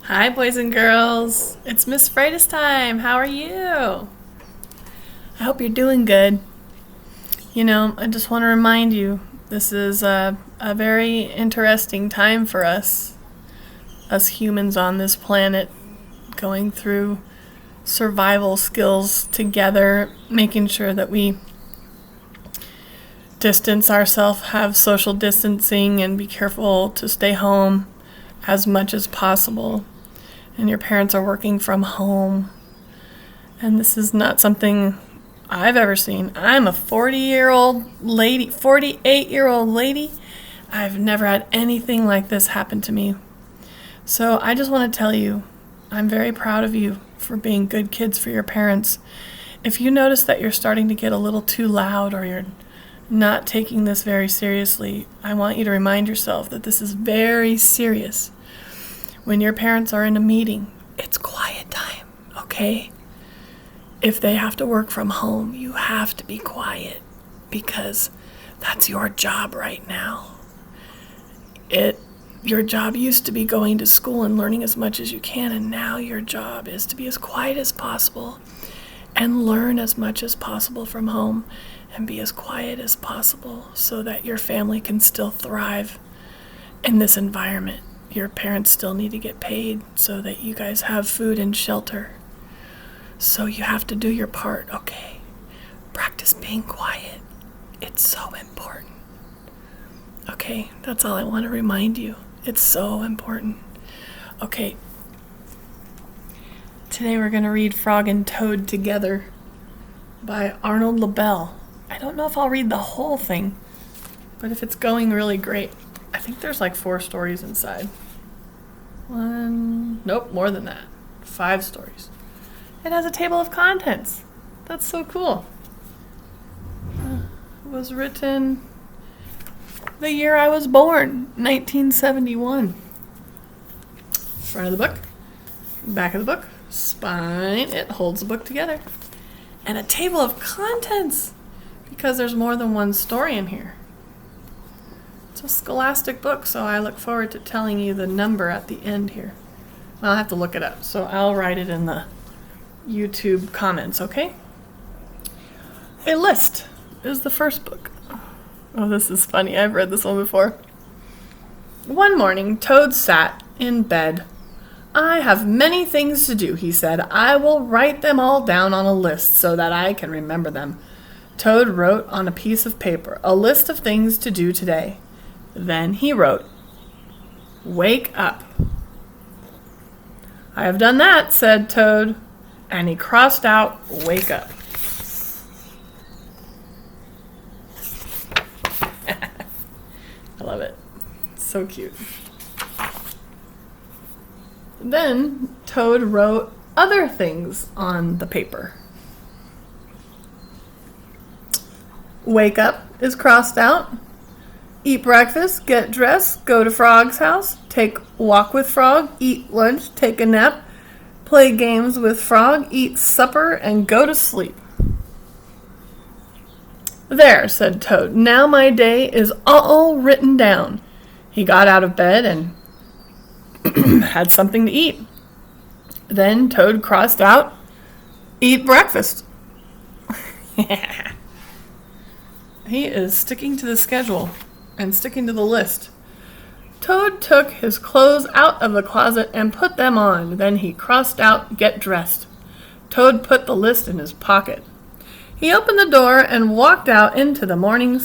Hi, boys and girls. It's Miss Freitas time. How are you? I hope you're doing good. I just want to remind you this is a very interesting time for us humans on this planet, going through survival skills together, making sure that we distance ourselves, have social distancing, and be careful to stay home as much as possible. And your parents are working from home. And this is not something I've ever seen. I'm a 48-year-old lady. I've never had anything like this happen to me. So I just want to tell you, I'm very proud of you for being good kids for your parents. If you notice that you're starting to get a little too loud or you're not taking this very seriously, I want you to remind yourself that this is very serious. When your parents are in a meeting, it's quiet time, okay? If they have to work from home, you have to be quiet because that's your job right now. Your job used to be going to school and learning as much as you can, and now your job is to be as quiet as possible and learn as much as possible from home and be as quiet as possible so that your family can still thrive in this environment. Your parents still need to get paid so that you guys have food and shelter. So you have to do your part, okay? Practice being quiet. It's so important. Okay, that's all I want to remind you. It's so important. Okay. Today we're going to read Frog and Toad Together by Arnold Lobel. I don't know if I'll read the whole thing, but if it's going really great, I think there's like 4 stories inside. More than that. 5 stories. It has a table of contents. That's so cool. It was written the year I was born, 1971. Front of the book, back of the book, spine, it holds the book together. And a table of contents, because there's more than one story in here. It's a scholastic book, so I look forward to telling you the number at the end here. Well, I'll have to look it up, so I'll write it in the YouTube comments, okay? A List is the first book. Oh, this is funny. I've read this one before. One morning, Toad sat in bed. I have many things to do, he said. I will write them all down on a list so that I can remember them. Toad wrote on a piece of paper a list of things to do today. Then he wrote, "Wake up." I have done that, said Toad, and he crossed out "wake up." I love it. It's so cute. Then Toad wrote other things on the paper. Wake up is crossed out. Eat breakfast, get dressed, go to Frog's house, take walk with Frog, eat lunch, take a nap, play games with Frog, eat supper, and go to sleep. There, said Toad. Now my day is all written down. He got out of bed and had something to eat. Then Toad crossed out, eat breakfast. He is sticking to the schedule and sticking to the list. Toad took his clothes out of the closet and put them on. Then he crossed out, get dressed. Toad put the list in his pocket. He opened the door and walked out into the morning.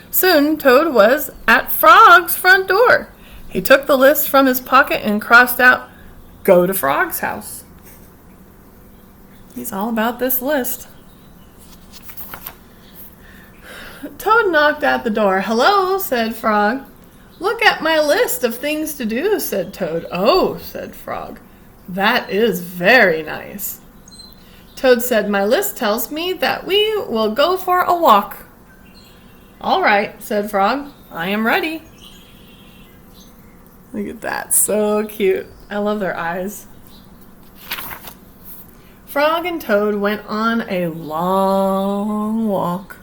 Soon Toad was at Frog's front door. He took the list from his pocket and crossed out, go to Frog's house. He's all about this list. Toad knocked at the door. Hello, said Frog. Look at my list of things to do, said Toad. Oh, said Frog. That is very nice. Toad said, my list tells me that we will go for a walk. All right, said Frog. I am ready. Look at that. So cute. I love their eyes. Frog and Toad went on a long walk.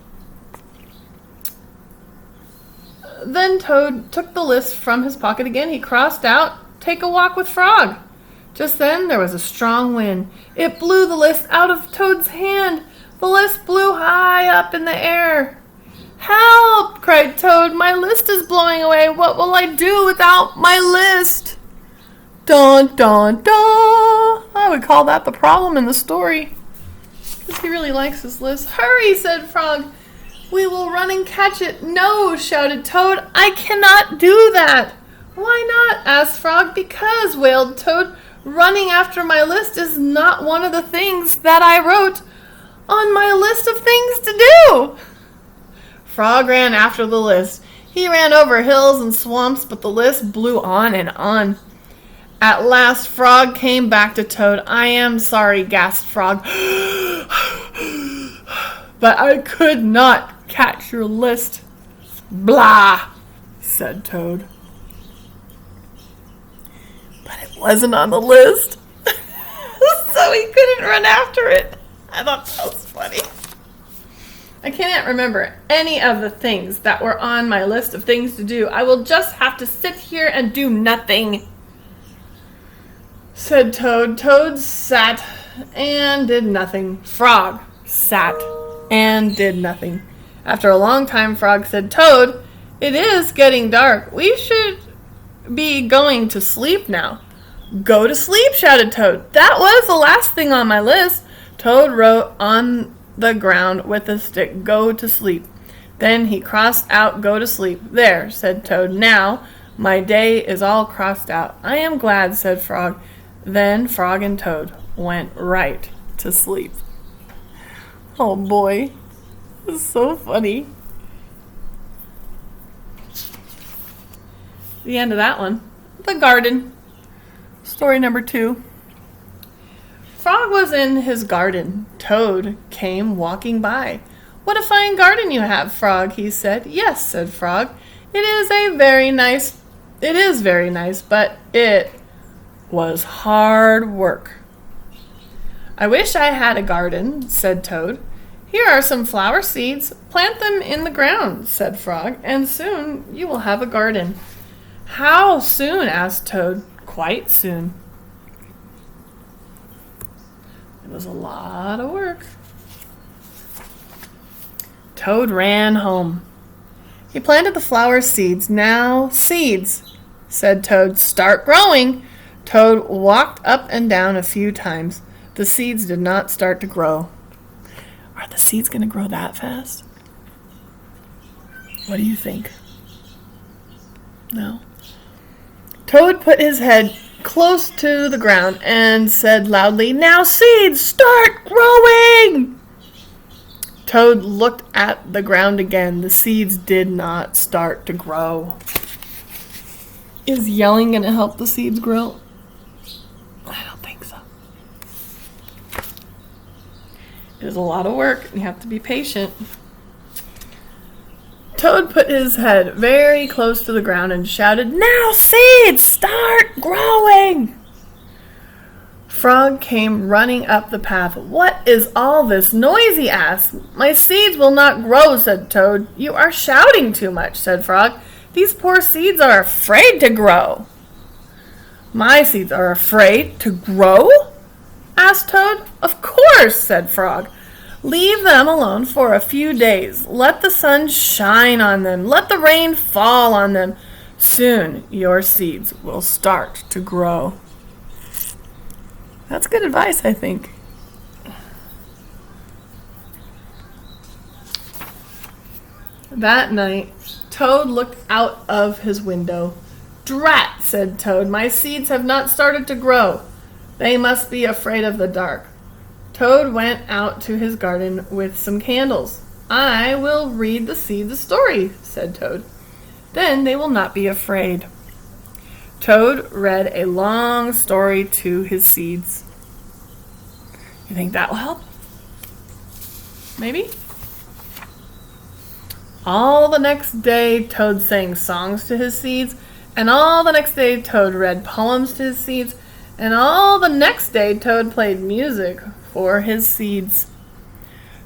Then Toad took the list from his pocket again. He crossed out, take a walk with Frog. Just then there was a strong wind. It blew the list out of Toad's hand. The list blew high up in the air. Help! Cried Toad. My list is blowing away. What will I do without my list? Dun, dun, dun. I would call that the problem in the story. Because he really likes his list. Hurry, said Frog. We will run and catch it. No, shouted Toad. I cannot do that. Why not? Asked Frog. Because, wailed Toad, running after my list is not one of the things that I wrote on my list of things to do. Frog ran after the list. He ran over hills and swamps, but the list blew on and on. At last, Frog came back to Toad. I am sorry, gasped Frog. But I could not catch your list. Blah, said Toad. But it wasn't on the list. So he couldn't run after it. I thought that was funny. I cannot remember any of the things that were on my list of things to do. I will just have to sit here and do nothing, said Toad. Toad sat and did nothing. Frog sat and did nothing. After a long time, Frog said, Toad, it is getting dark. We should be going to sleep now. Go to sleep, shouted Toad. That was the last thing on my list. Toad wrote on the ground with a stick, go to sleep. Then he crossed out, go to sleep. There, said Toad. Now my day is all crossed out. I am glad, said Frog. Then Frog and Toad went right to sleep. Oh boy, it's so funny. The end of that one. The garden. Story number 2. Frog was in his garden. Toad came walking by. What a fine garden you have, Frog, he said. Yes, said Frog. It is very nice, but it was hard work. I wish I had a garden, said Toad. Here are some flower seeds. Plant them in the ground, said Frog, and soon you will have a garden. How soon? Asked Toad. Quite soon. It was a lot of work. Toad ran home. He planted the flower seeds. Now, seeds, said Toad, start growing. Toad walked up and down a few times. The seeds did not start to grow. Are the seeds going to grow that fast? What do you think? No. Toad put his head close to the ground and said loudly, now seeds, start growing! Toad looked at the ground again. The seeds did not start to grow. Is yelling going to help the seeds grow? I don't think so. It is a lot of work, and you have to be patient. Toad put his head very close to the ground and shouted, now seeds, start growing! Frog came running up the path. What is all this noise? He asked. My seeds will not grow, said Toad. You are shouting too much, said Frog. These poor seeds are afraid to grow. My seeds are afraid to grow? Asked Toad. Of course, said Frog. Leave them alone for a few days. Let the sun shine on them. Let the rain fall on them. Soon your seeds will start to grow. That's good advice, I think. That night, Toad looked out of his window. Drat, said Toad, my seeds have not started to grow. They must be afraid of the dark. Toad went out to his garden with some candles. I will read the seeds a story, said Toad. Then they will not be afraid. Toad read a long story to his seeds. You think that will help? Maybe? All the next day, Toad sang songs to his seeds, and all the next day, Toad read poems to his seeds, and all the next day, Toad played music for his seeds.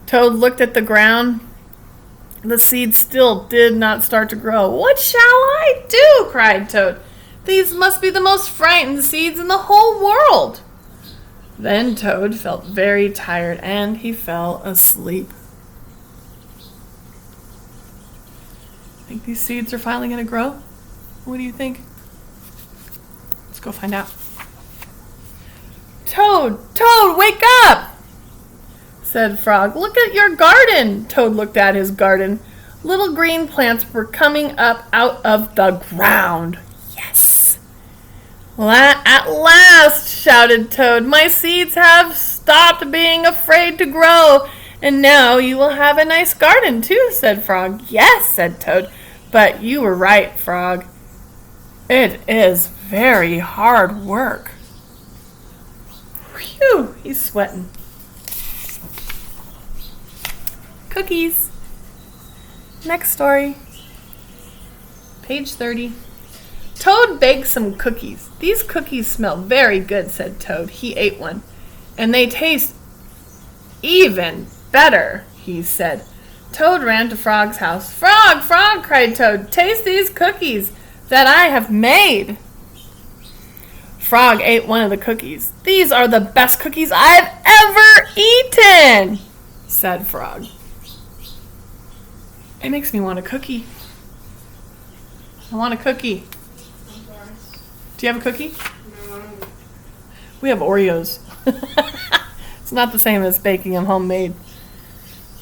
Toad looked at the ground. The seeds still did not start to grow. What shall I do? Cried Toad. These must be the most frightened seeds in the whole world. Then Toad felt very tired and he fell asleep. Think these seeds are finally going to grow? What do you think? Let's go find out. Toad, wake up! Said Frog. Look at your garden. Toad looked at his garden. Little green plants were coming up out of the ground. Yes! At last, shouted Toad. My seeds have stopped being afraid to grow, and now you will have a nice garden too, said Frog. Yes, said Toad, but you were right, Frog. It is very hard work. Phew, he's sweating. Cookies. Next story. Page 30. Toad baked some cookies. These cookies smell very good, said Toad. He ate one. And they taste even better, he said. Toad ran to Frog's house. Frog, Frog, cried Toad. Taste these cookies that I have made. Frog ate one of the cookies. These are the best cookies I've ever eaten, said Frog. It makes me want a cookie. I want a cookie. Do you have a cookie? No. We have Oreos. It's not the same as baking them homemade.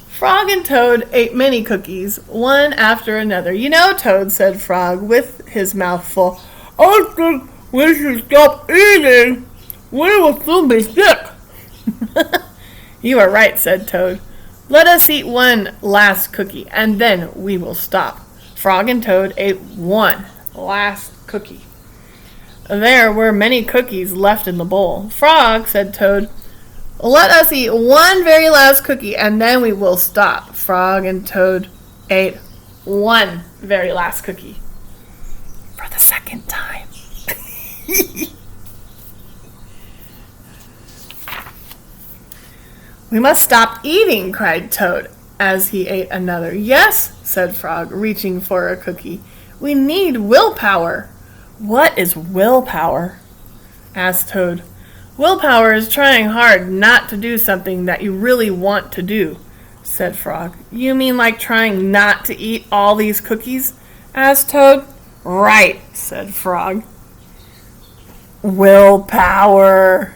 Frog and Toad ate many cookies, one after another. You know, Toad, said Frog, with his mouth full, I think we should stop eating. We will soon be sick. You are right, said Toad. Let us eat one last cookie, and then we will stop. Frog and Toad ate one last cookie. There were many cookies left in the bowl. Frog, said Toad, let us eat one very last cookie, and then we will stop. Frog and Toad ate one very last cookie. For the second time. We must stop eating, cried Toad, as he ate another. Yes, said Frog, reaching for a cookie. We need willpower. What is willpower? Asked Toad. Willpower is trying hard not to do something that you really want to do, said Frog. You mean like trying not to eat all these cookies? Asked Toad. Right, said Frog. Willpower.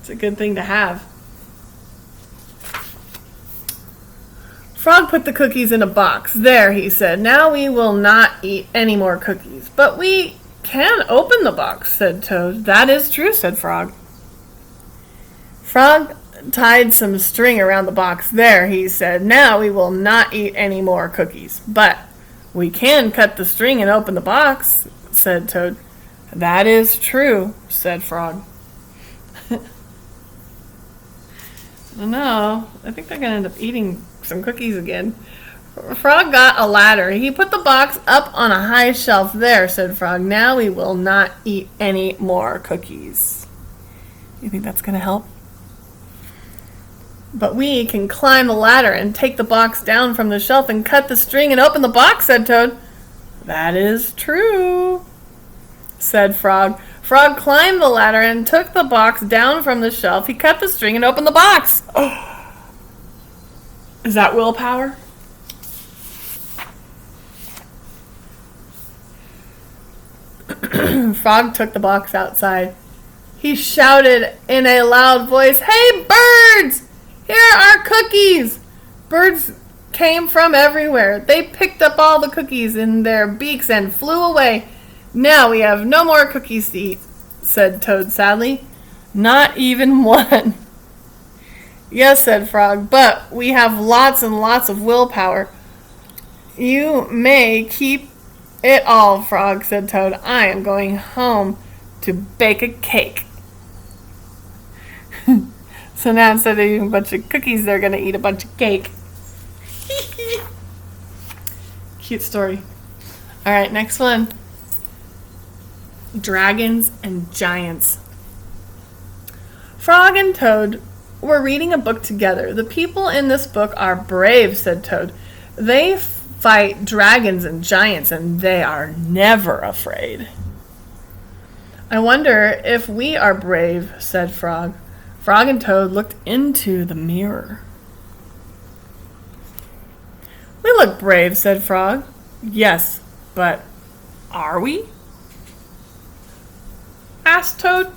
It's a good thing to have. Frog put the cookies in a box. There, he said. Now we will not eat any more cookies. But we can open the box, said Toad. That is true, said Frog. Frog tied some string around the box. There, he said. Now we will not eat any more cookies. But we can cut the string and open the box, said Toad. That is true, said Frog. No, I think they're going to end up eating some cookies again. Frog got a ladder. He put the box up on a high shelf. There, said Frog. Now we will not eat any more cookies. You think that's going to help? But we can climb the ladder and take the box down from the shelf and cut the string and open the box, said Toad. That is true, said Frog. Frog climbed the ladder and took the box down from the shelf. He cut the string and opened the box. Oh. Is that willpower? Frog took the box outside. He shouted in a loud voice, Hey, birds! Here are cookies! Birds came from everywhere. They picked up all the cookies in their beaks and flew away. Now we have no more cookies to eat, said Toad sadly. Not even one. Yes, said Frog, but we have lots and lots of willpower. You may keep it all, Frog, said Toad. I am going home to bake a cake. So now instead of eating a bunch of cookies, they're going to eat a bunch of cake. Cute story. All right, next one. Dragons and Giants. Frog and Toad were reading a book together. The people in this book are brave, said Toad. They fight dragons and giants, and they are never afraid. I wonder if we are brave, said Frog. Frog and Toad looked into the mirror. We look brave, said Frog. Yes, but are we? Asked Toad.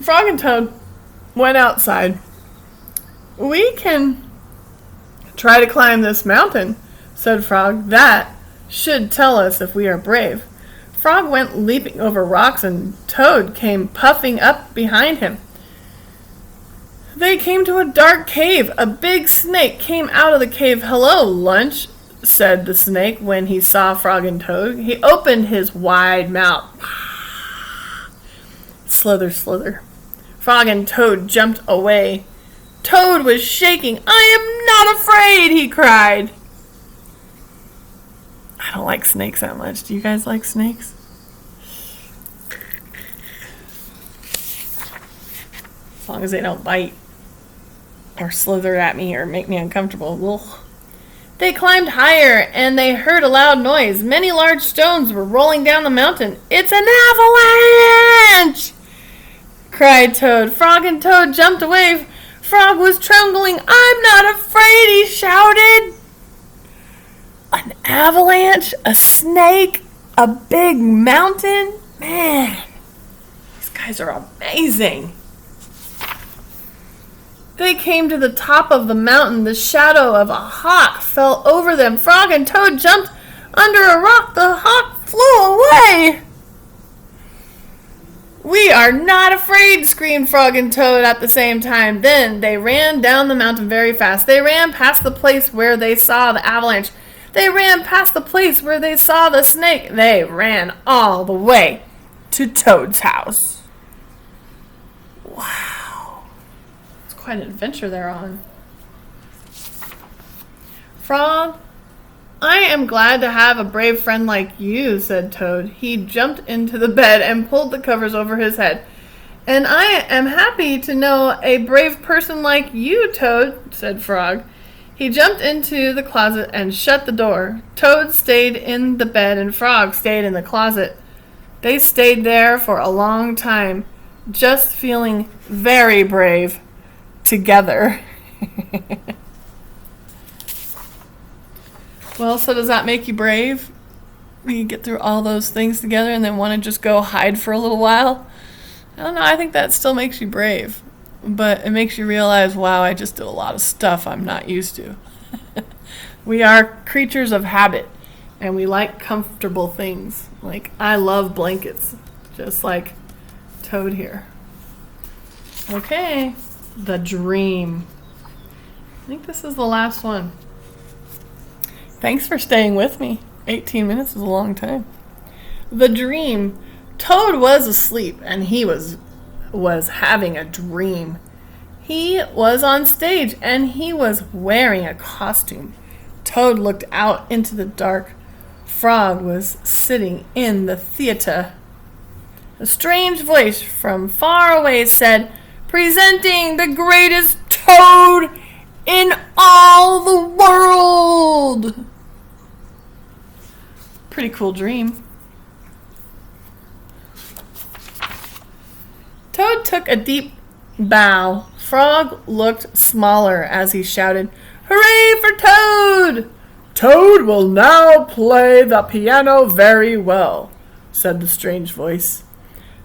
Frog and Toad went outside. We can try to climb this mountain, said Frog. That should tell us if we are brave. Frog went leaping over rocks, and Toad came puffing up behind him. They came to a dark cave. A big snake came out of the cave. Hello, lunch, said the snake when he saw Frog and Toad. He opened his wide mouth. Slither, slither. Frog and Toad jumped away. Toad was shaking. I am not afraid, he cried. I don't like snakes that much. Do you guys like snakes? As long as they don't bite or slither at me or make me uncomfortable. Ugh. They climbed higher and they heard a loud noise. Many large stones were rolling down the mountain. It's an avalanche! Cried Toad. Frog and Toad jumped away. Frog was trembling. I'm not afraid, he shouted. An avalanche? A snake? A big mountain? Man, these guys are amazing. They came to the top of the mountain. The shadow of a hawk fell over them. Frog and Toad jumped under a rock. The hawk flew away. We are not afraid, screamed Frog and Toad at the same time. Then they ran down the mountain very fast. They ran past the place where they saw the avalanche. They ran past the place where they saw the snake. They ran all the way to Toad's house. Wow. It's quite an adventure they're on. Frog, I am glad to have a brave friend like you, said Toad. He jumped into the bed and pulled the covers over his head. And I am happy to know a brave person like you, Toad, said Frog. He jumped into the closet and shut the door. Toad stayed in the bed and Frog stayed in the closet. They stayed there for a long time, just feeling very brave together. Well, so does that make you brave? You get through all those things together and then want to just go hide for a little while? I don't know, I think that still makes you brave. But it makes you realize, wow, I just did a lot of stuff I'm not used to. We are creatures of habit, and we like comfortable things. Like, I love blankets, just like Toad here. Okay, the dream. I think this is the last one. Thanks for staying with me. 18 minutes is a long time. The dream. Toad was asleep, and he was having a dream. He was on stage, and he was wearing a costume. Toad looked out into the dark. Frog was sitting in the theater. A strange voice from far away said, "Presenting the greatest Toad in all the world." Pretty cool dream. Toad took a deep bow. Frog looked smaller as he shouted, "Hooray for Toad!" "Toad will now play the piano very well," said the strange voice.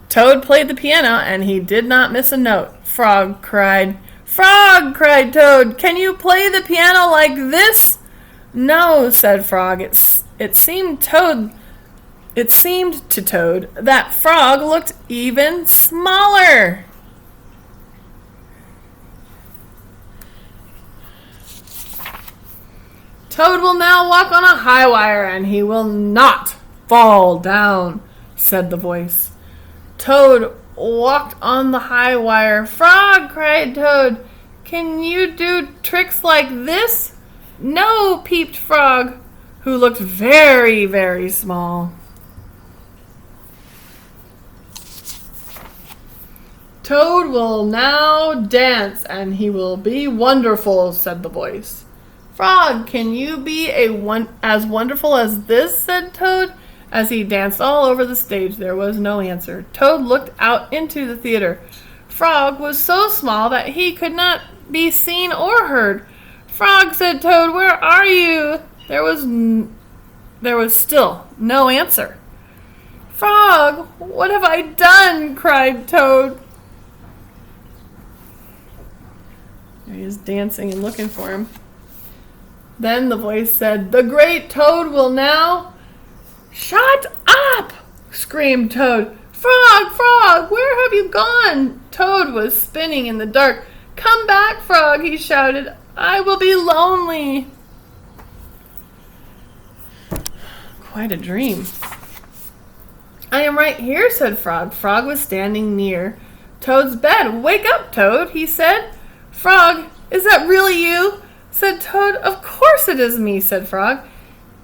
Toad played the piano, and he did not miss a note. Frog cried, "Frog!" cried Toad. "Can you play the piano like this?" "No," said Frog. It seemed to Toad that Frog looked even smaller. "Toad will now walk on a high wire, and he will not fall down," said the voice. Toad walked on the high wire. "Frog!" cried Toad. "Can you do tricks like this?" "No," peeped Frog, who looked very, very small. "Toad will now dance, and he will be wonderful," said the voice. Frog, can you be as wonderful as this? Said Toad. As he danced all over the stage, there was no answer. Toad looked out into the theater. Frog was so small that he could not be seen or heard. Frog, said Toad, where are you? There was still no answer. Frog, what have I done? Cried Toad. He was dancing and looking for him. Then the voice said, the great Toad will now... Shut up! Screamed Toad. Frog, Frog, where have you gone? Toad was spinning in the dark. Come back, Frog, he shouted. I will be lonely. Quite a dream. I am right here, said Frog. Frog was standing near Toad's bed. Wake up, Toad, he said. Frog, is that really you? Said Toad. Of course it is me, said Frog.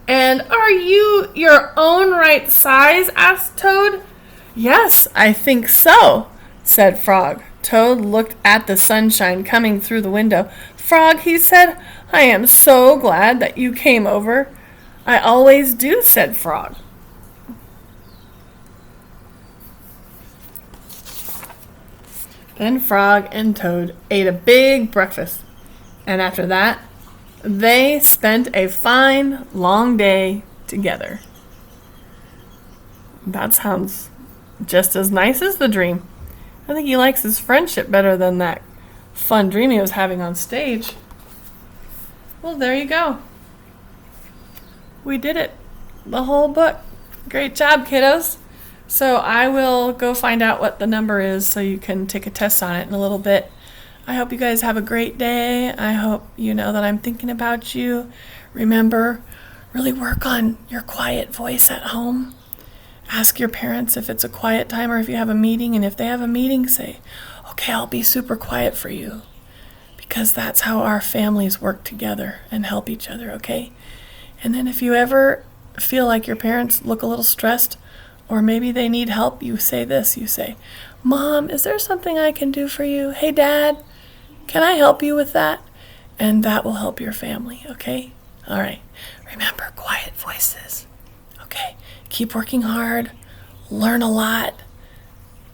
And are you your own right size? Asked Toad. Yes, I think so, said Frog. Toad looked at the sunshine coming through the window. Frog, he said, I am so glad that you came over. I always do, said Frog. Then Frog and Toad ate a big breakfast, and after that, they spent a fine, long day together. That sounds just as nice as the dream. I think he likes his friendship better than that fun dream he was having on stage. Well, there you go. We did it. The whole book. Great job, kiddos. So I will go find out what the number is so you can take a test on it in a little bit. I hope you guys have a great day. I hope you know that I'm thinking about you. Remember, really work on your quiet voice at home. Ask your parents if it's a quiet time or if you have a meeting. And if they have a meeting, say, okay, I'll be super quiet for you. Because that's how our families work together and help each other, okay? And then if you ever feel like your parents look a little stressed or maybe they need help, you say this. You say, Mom, is there something I can do for you? Hey, Dad, can I help you with that? And that will help your family, okay? All right. Remember, quiet voices. Okay. Keep working hard. Learn a lot.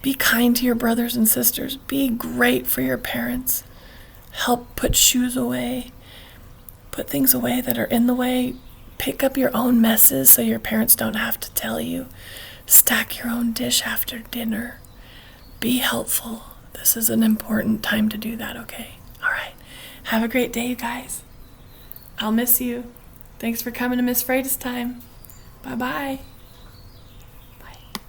Be kind to your brothers and sisters. Be great for your parents. Help put shoes away. Put things away that are in the way. Pick up your own messes so your parents don't have to tell you. Stack your own dish after dinner. Be helpful. This is an important time to do that, okay? All right. Have a great day, you guys. I'll miss you. Thanks for coming to Miss Freitas time. Bye-bye.